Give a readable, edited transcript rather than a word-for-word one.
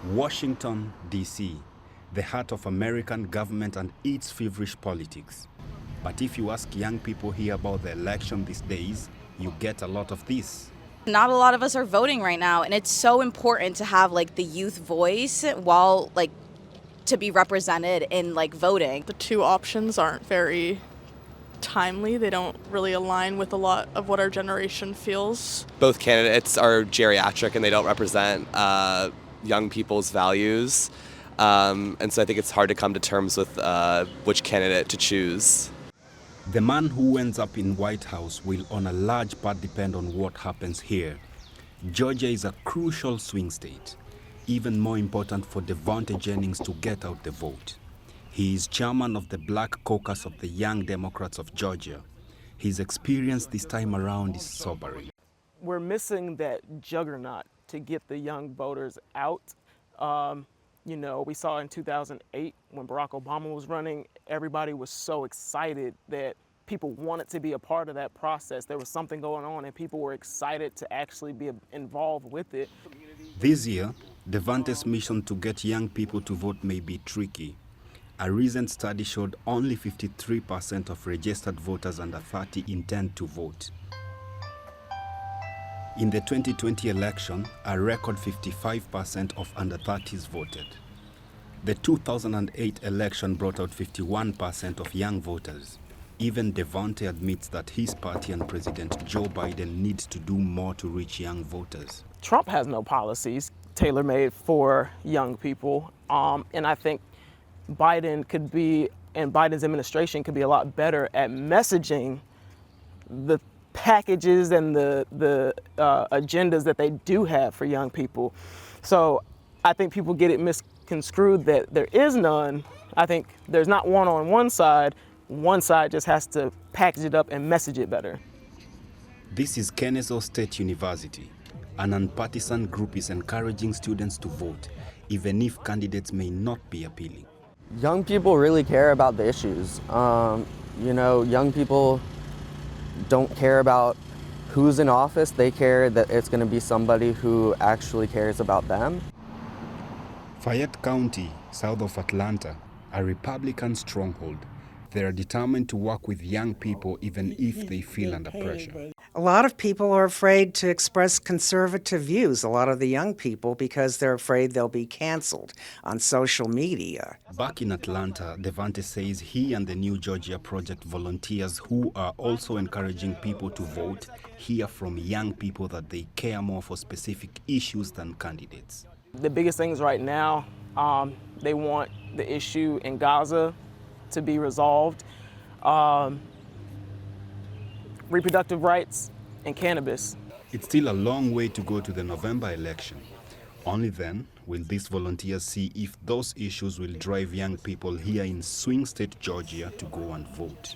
Washington, D.C., the heart of American government and its feverish politics. But if you ask young people here about the election these days, you get a lot of this. Not a lot of us are voting right now, and it's so important to have the youth voice while to be represented in voting. The two options aren't very timely. They don't really align with a lot of what our generation feels. Both candidates are geriatric and they don't represent young people's values. And so I think it's hard to come to terms with which candidate to choose. The man who ends up in White House will on a large part depend on what happens here. Georgia is a crucial swing state, even more important for Devonte Jennings to get out the vote. He is chairman of the Black Caucus of the Young Democrats of Georgia. His experience this time around is sobering. We're missing that juggernaut to get the young voters out. We saw in 2008 when Barack Obama was running, everybody was so excited that people wanted to be a part of that process. There was something going on and people were excited to actually be involved with it. This year, Devonte's mission to get young people to vote may be tricky. A recent study showed only 53% of registered voters under 30 intend to vote. In the 2020 election, a record 55% of under 30s voted. The 2008 election brought out 51% of young voters. Even Devonte admits that his party and President Joe Biden needs to do more to reach young voters. Trump has no policies tailor-made for young people, and I think Biden's administration could be a lot better at messaging the packages and the agendas that they do have for young people. So I think people get it misconstrued that there is none. I think there's not one on one side. One side just has to package it up and message it better. This is Kennesaw State University. An nonpartisan group is encouraging students to vote, even if candidates may not be appealing. Young people really care about the issues. Young people don't care about who's in office. They care that it's going to be somebody who actually cares about them. Fayette County, south of Atlanta, a Republican stronghold. They are determined to work with young people even if they feel under pressure. A lot of people are afraid to express conservative views, a lot of the young people, because they're afraid they'll be canceled on social media. Back in Atlanta, Devonte says he and the New Georgia Project volunteers who are also encouraging people to vote hear from young people that they care more for specific issues than candidates. The biggest things right now, they want the issue in Gaza to be resolved, reproductive rights, and cannabis. It's still a long way to go to the November election. Only then will these volunteers see if those issues will drive young people here in swing state Georgia to go and vote.